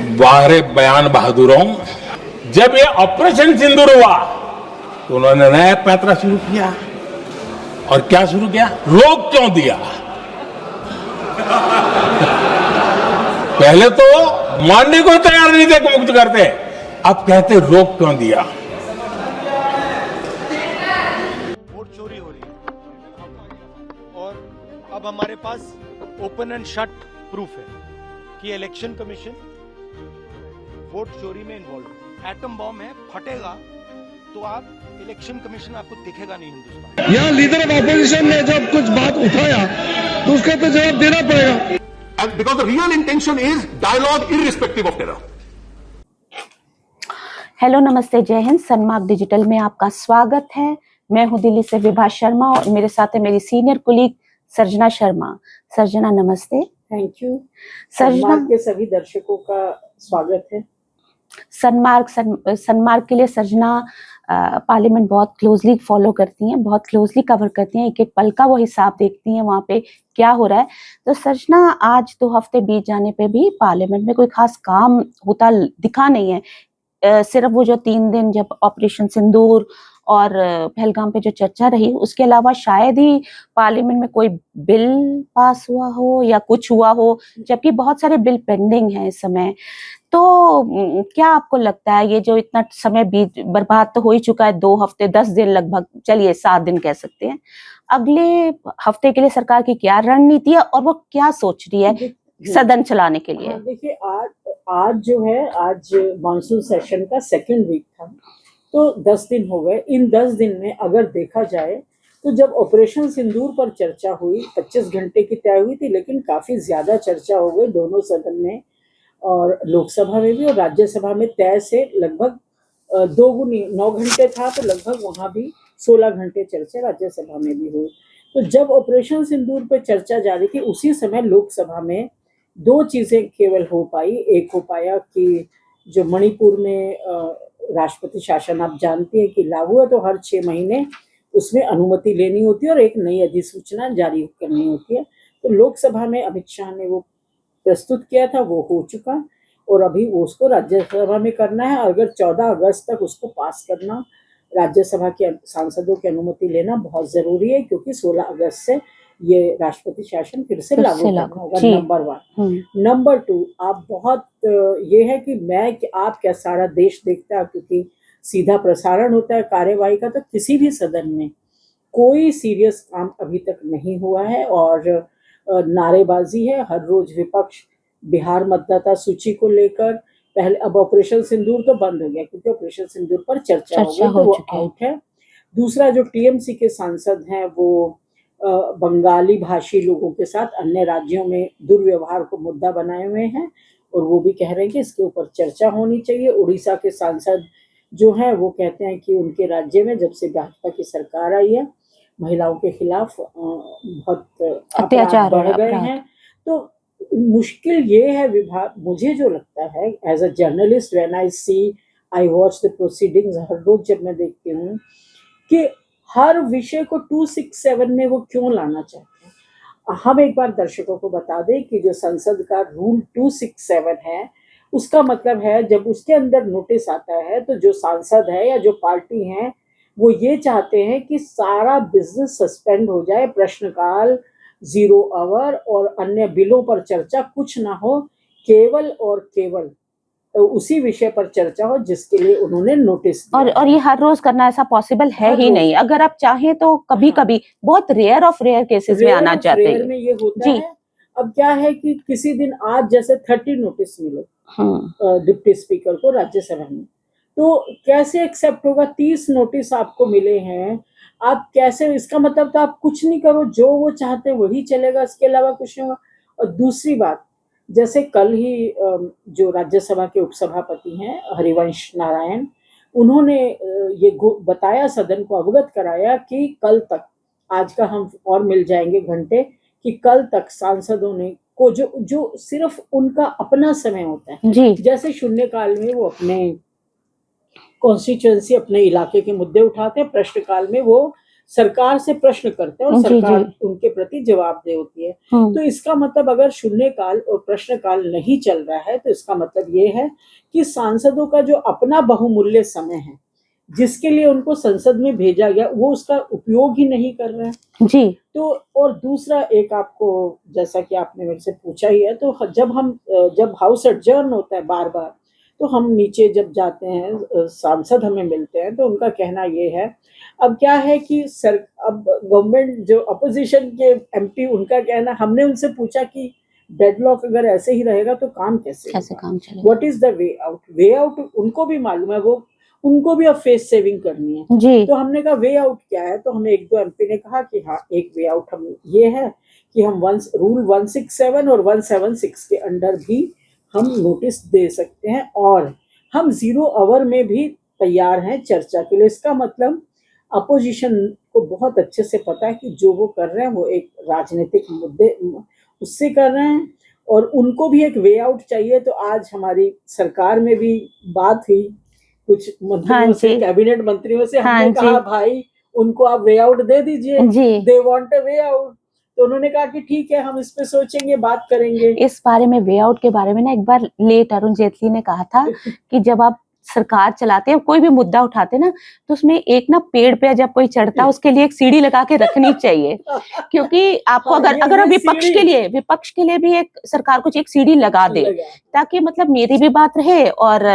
वाहरे बयान बहादुरों, जब ये ऑपरेशन सिंदूर हुआ तो उन्होंने नया पैंतरा शुरू किया। और क्या शुरू किया? रोक क्यों दिया? पहले तो मानने को तैयार नहीं थे कि मुक्त करते, अब कहते रोक क्यों दिया। वोट चोरी हो रही है और अब हमारे पास ओपन एंड शट प्रूफ है कि इलेक्शन कमीशन वोट चोरी में इन्वॉल्व है। एटम बॉम्ब है, फटेगा तो आप इलेक्शन कमीशन आपको दिखेगा नहीं हिंदुस्तान। यहाँ लीडर ऑफ ऑपोजिशन ने जब कुछ बात उठाया तो उसका तो जवाब देना पड़ेगा। And because the real intention is dialogue irrespective of terror. Hello, नमस्ते, जय हिंद। सनमार्क डिजिटल में आपका स्वागत है। मैं हूं दिल्ली से विभा शर्मा और मेरे साथ है मेरी सीनियर कुलीग सर्जना शर्मा। सर्जना नमस्ते। Thank you. सर्जना के सभी दर्शकों का स्वागत है। सनमार्क के लिए सर्जना पार्लियामेंट बहुत क्लोजली फॉलो करती हैं, बहुत क्लोजली कवर करती हैं, एक एक पल का वो हिसाब देखती हैं वहाँ पे क्या हो रहा है। तो सर्जना, आज 2 हफ्ते बीत जाने पे भी पार्लियामेंट में कोई खास काम होता दिखा नहीं है। सिर्फ वो जो 3 दिन जब ऑपरेशन सिंदूर और पहलगाम पे जो चर्चा रही, उसके अलावा शायद ही पार्लियामेंट में कोई बिल पास हुआ हो या कुछ हुआ हो, जबकि बहुत सारे बिल पेंडिंग हैं इस समय। तो क्या आपको लगता है ये जो इतना समय बीत बर्बाद तो हो ही चुका है, 2 हफ्ते 10 दिन लगभग, चलिए 7 दिन कह सकते हैं, अगले हफ्ते के लिए सरकार की क्या रणनीति है और वो क्या सोच रही है सदन चलाने के लिए? देखिए, आज जो है, आज मानसून सेशन का 2nd वीक था, तो 10 दिन हो गए। इन 10 दिन में अगर देखा जाए तो जब ऑपरेशन सिंदूर पर चर्चा हुई, 25 घंटे की तय हुई थी, लेकिन काफी ज्यादा चर्चा हो गई दोनों सदन में, और लोकसभा में भी और राज्यसभा में तय से लगभग 2 गुनी 9 घंटे था, तो लगभग वहां भी 16 घंटे चर्चा राज्यसभा में भी हुई। तो जब ऑपरेशन सिंदूर पर चर्चा जारी थी, उसी समय लोकसभा में 2 चीजें केवल हो पाई। एक हो पाया कि जो मणिपुर में राष्ट्रपति शासन, आप जानते हैं कि लागू है, तो हर 6 महीने उसमें अनुमति लेनी होती है और एक नई अधिसूचना जारी करनी होती है। तो लोकसभा में अमित शाह ने वो प्रस्तुत किया था, वो हो चुका, और अभी वो उसको राज्यसभा में करना है। अगर 14 अगस्त तक उसको पास करना, राज्यसभा के सांसदों की अनुमति लेना बहुत जरूरी है, क्योंकि 16 अगस्त से ये राष्ट्रपति शासन फिर से लागू करना होगा। नंबर 1। नंबर 2, आप बहुत ये है कि आप क्या सारा देश देखता है, क्योंकि सीधा प्रसारण होता है कार्यवाही का, तो किसी भी सदन में कोई सीरियस काम अभी तक नहीं हुआ है और नारेबाजी है। हर रोज विपक्ष बिहार मतदाता सूची को लेकर, पहले, अब ऑपरेशन सिंदूर तो बंद हो गया क्योंकि ऑपरेशन सिंदूर पर चर्चा हो गई, तो वो आउट है। दूसरा, जो टीएमसी के सांसद हैं वो बंगाली भाषी लोगों के साथ अन्य राज्यों में दुर्व्यवहार को मुद्दा बनाए हुए हैं और वो भी कह रहे हैं कि इसके ऊपर चर्चा होनी चाहिए। उड़ीसा के सांसद जो हैं वो कहते हैं कि उनके राज्य में जब से भाजपा की सरकार आई है, महिलाओं के खिलाफ बहुत अत्याचार बढ़ गए हैं। तो मुश्किल ये है विभाग, मुझे जो लगता है as a journalist, when I watch the proceedings, हर रोज जब मैं देखती हूँ कि हर विषय को 267 में वो क्यों लाना चाहते हैं। हम एक बार दर्शकों को बता दें कि जो संसद का रूल 267 है, उसका मतलब है जब उसके अंदर नोटिस आता है तो जो सांसद है या जो पार्टी है वो ये चाहते हैं कि सारा बिजनेस सस्पेंड हो जाए, प्रश्नकाल, 0 आवर और अन्य बिलों पर चर्चा कुछ ना हो, केवल और केवल उसी विषय पर चर्चा हो जिसके लिए उन्होंने नोटिस दिया। और ये हर रोज करना ऐसा पॉसिबल है ही नहीं। अगर आप चाहें तो कभी कभी, बहुत रेयर ऑफ रेयर केसेस में आना चाहते हैं, में ये होता है। अब क्या है कि किसी दिन आज जैसे 30 नोटिस मिले डिप्टी स्पीकर को राज्यसभा में, तो कैसे एक्सेप्ट होगा? 30 नोटिस आपको मिले हैं, आप कैसे, इसका मतलब तो आप कुछ नहीं करो, जो वो चाहते हैं वही चलेगा, इसके अलावा कुछ नहीं होगा। और दूसरी बात, जैसे कल ही जो राज्यसभा के उपसभापति हैं हरिवंश नारायण, उन्होंने ये बताया, सदन को अवगत कराया कि कल तक, आज का हम और मिल जाएंगे घंटे, कि कल तक सांसदों ने को जो सिर्फ उनका अपना समय होता है जी, जैसे शून्यकाल में वो अपने कॉन्स्टिट्यूएंसी, अपने इलाके के मुद्दे उठाते हैं, प्रश्नकाल में वो सरकार से प्रश्न करते हैं और जी, सरकार जी। उनके प्रति जवाबदेह होती है। हम्म। तो इसका मतलब अगर शून्यकाल और प्रश्नकाल नहीं चल रहा है तो इसका मतलब ये है कि सांसदों का जो अपना बहुमूल्य समय है, जिसके लिए उनको संसद में भेजा गया, वो उसका उपयोग ही नहीं कर रहे हैं। जी। तो और दूसरा एक आपको, जैसा कि आपने मेरे से पूछा ही है, तो जब हाउस एडजर्न होता है बार बार, तो हम नीचे जब जाते हैं, सांसद हमें मिलते हैं, तो उनका कहना ये है, अब क्या है कि अब गवर्नमेंट जो अपोजिशन के एमपी, उनका कहना, हमने उनसे पूछा कि डेडलॉक अगर ऐसे ही रहेगा तो काम कैसे काम चलेगा? What is the way out उनको भी मालूम है, वो उनको भी अब फेस सेविंग करनी है। जी। तो हमने कहा वे आउट क्या है, तो हमें एक दो एमपी ने कहा कि हाँ, एक वे आउट हम ये है कि हम रूल 167 और 176 के अंडर भी हम नोटिस दे सकते हैं, और हम 0 आवर में भी तैयार हैं चर्चा के लिए। इसका मतलब अपोजिशन को बहुत अच्छे से पता है कि जो वो कर रहे हैं वो एक राजनीतिक मुद्दे उससे कर रहे हैं, और उनको भी एक वे आउट चाहिए। तो आज हमारी सरकार में भी बात हुई कुछ मंत्रियों से, कैबिनेट मंत्रियों से, हमने कहा भाई उनको आप वे आउट दे दीजिए, they want a way out. तो उन्होंने कहा कि ठीक है, हम इस पे सोचेंगे, बात करेंगे। इस बारे में, वे आउट के बारे में ना, एक बार लेट अरुण जेटली ने कहा था कि जब आप सरकार चलाते हैं, कोई भी मुद्दा उठाते ना, तो उसमें एक ना पेड़ पे जब कोई चढ़ता है, उसके लिए एक सीढ़ी लगा के रखनी चाहिए, क्योंकि आपको अगर विपक्ष के लिए भी एक सरकार कुछ एक सीढ़ी लगा दे, ताकि मतलब मेरी भी बात रहे और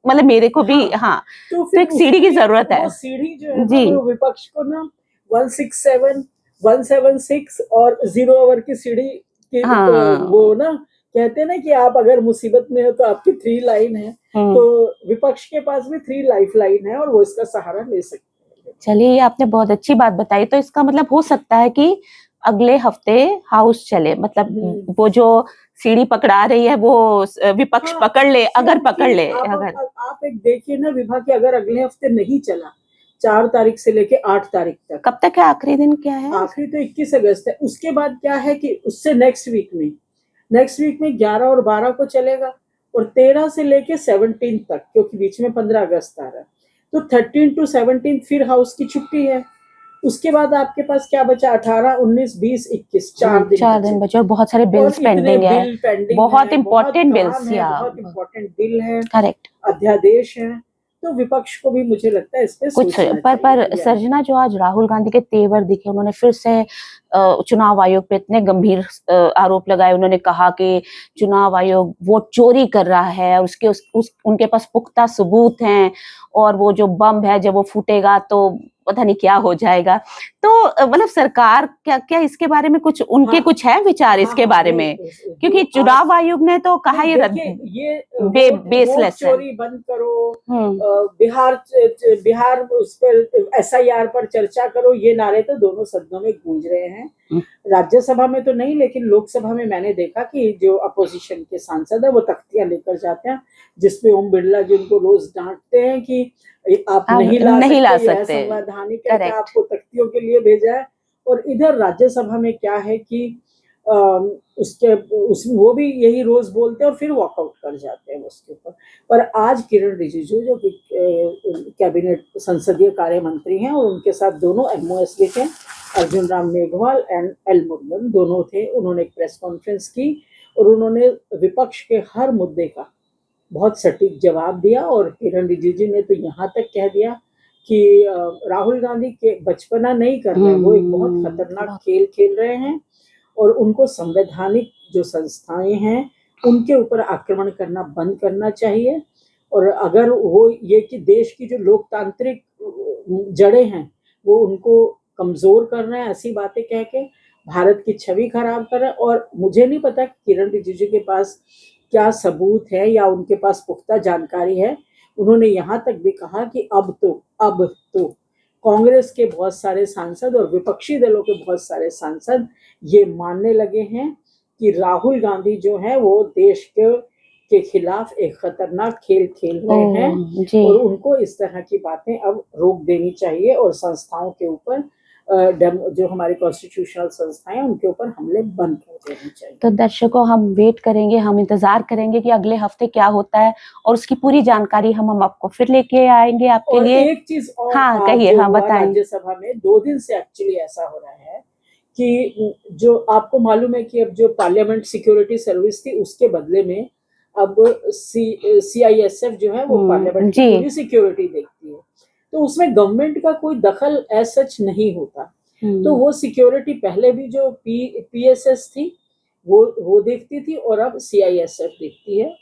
मतलब मेरे को भी, हाँ, तो एक सीढ़ी की जरूरत है। सीढ़ी जो है जी, वो विपक्ष को ना 167, 176 और 0 आवर की सीढ़ी की, वो ना कहते हैं ना कि आप अगर मुसीबत में हो तो आपकी 3 लाइन है, तो विपक्ष के पास भी 3 लाइफ लाइन है, और वो इसका सहारा ले सकते हैं। चलिए, ये आपने बहुत अच्छी बात बताई। तो इसका मतलब हो सकता है कि अगले हफ्ते हाउस चले, मतलब वो जो सीढ़ी पकड़ा रही है वो विपक्ष पकड़ ले, अगर पकड़ ले। आप एक देखिए ना विभा, कि अगर अगले हफ्ते नहीं चला, 4 तारीख से लेके 8 तारीख तक, कब तक है? आखिरी दिन क्या है? आखिरी तो 21 अगस्त है। उसके बाद क्या है कि उससे नेक्स्ट वीक में 11 और 12 को चलेगा, और 13 से लेके 17 तक, क्योंकि बीच में 15 अगस्त आ रहा है, तो 13 to 17 फिर हाउस की छुट्टी है। उसके बाद आपके पास क्या बचा? 18, 19, 20, 21, 4 दिन बचे, और बहुत सारे बिल्स पेंडिंग है, बहुत इंपॉर्टेंट बिल्स, बहुत इंपॉर्टेंट बिल है, करेक्ट, अध्यादेश है। तो विपक्ष को भी मुझे लगता है इस पे कुछ पर सर्जना, जो आज राहुल गांधी के तेवर दिखे, उन्होंने फिर से चुनाव आयोग पे इतने गंभीर आरोप लगाए। उन्होंने कहा कि चुनाव आयोग वोट चोरी कर रहा है, उनके पास पुख्ता सबूत हैं, और वो जो बम है जब वो फूटेगा तो पता नहीं क्या हो जाएगा। तो मतलब सरकार क्या इसके बारे में कुछ उनके कुछ है विचार इसके बारे में? क्योंकि चुनाव आयोग ने तो कहा ये बेसलेस है, चोरी बंद करो, बिहार उस पर SIR पर चर्चा करो, ये नारे तो दोनों सदनों में गूंज रहे हैं। राज्यसभा में तो नहीं, लेकिन लोकसभा में मैंने देखा कि जो अपोजिशन के सांसद है वो तख्तियां लेकर जाते हैं, जिसपे ओम बिरला जी उनको रोज डांटते हैं कि आप नहीं ला सकते, संवैधानिक है कि आपको तख्तियों के लिए भेजा है। और इधर राज्यसभा में क्या है कि वो भी यही रोज बोलते हैं और फिर वॉकआउट कर जाते हैं उसके ऊपर। पर आज किरण रिजिजू, जो कि कैबिनेट संसदीय कार्य मंत्री हैं, और उनके साथ दोनों MOS भी थे, अर्जुन राम मेघवाल एंड एल मुरुगन दोनों थे, उन्होंने एक प्रेस कॉन्फ्रेंस की और उन्होंने विपक्ष के हर मुद्दे का बहुत सटीक जवाब दिया। और किरण रिजिजू ने तो यहाँ तक कह दिया कि राहुल गांधी के बचपना नहीं कर रहे हैं, वो एक बहुत खतरनाक खेल खेल रहे हैं, और उनको संवैधानिक जो संस्थाएं हैं उनके ऊपर आक्रमण करना बंद करना चाहिए। और अगर वो ये कि देश की जो लोकतांत्रिक जड़ें हैं वो उनको कमजोर कर रहे हैं, ऐसी बातें कह के भारत की छवि खराब कर रहे हैं। और मुझे नहीं पता कि किरण रिजिजू के पास क्या सबूत है या उनके पास पुख्ता जानकारी है। उन्होंने यहाँ तक भी कहा कि अब तो कांग्रेस के बहुत सारे सांसद और विपक्षी दलों के बहुत सारे सांसद ये मानने लगे हैं कि राहुल गांधी जो है वो देश के खिलाफ एक खतरनाक खेल खेल रहे हैं, और उनको इस तरह की बातें अब रोक देनी चाहिए और संस्थाओं के ऊपर जो हमारी कॉन्स्टिट्यूशनल संस्थाएं उनके ऊपर हमले बंद कर देने चाहिए। तो दर्शकों, हम वेट करेंगे, हम इंतजार करेंगे कि अगले हफ्ते क्या होता है और उसकी पूरी जानकारी हम आपको फिर लेके आएंगे आपके और लिए। एक चीज और हाँ, आज कहिए, जो हाँ, हुआ बताएं। राज्यसभा में 2 दिन से एक्चुअली ऐसा हो रहा है कि जो आपको मालूम है कि अब जो पार्लियामेंट सिक्योरिटी सर्विस थी उसके बदले में अब CISF जो है वो पार्लियामेंट की जी। पूरी सिक्योरिटी देखती है। तो उसमें गवर्नमेंट का कोई दखल एज सच नहीं होता। तो वो सिक्योरिटी पहले भी जो PSS थी वो देखती थी और अब CISF देखती है।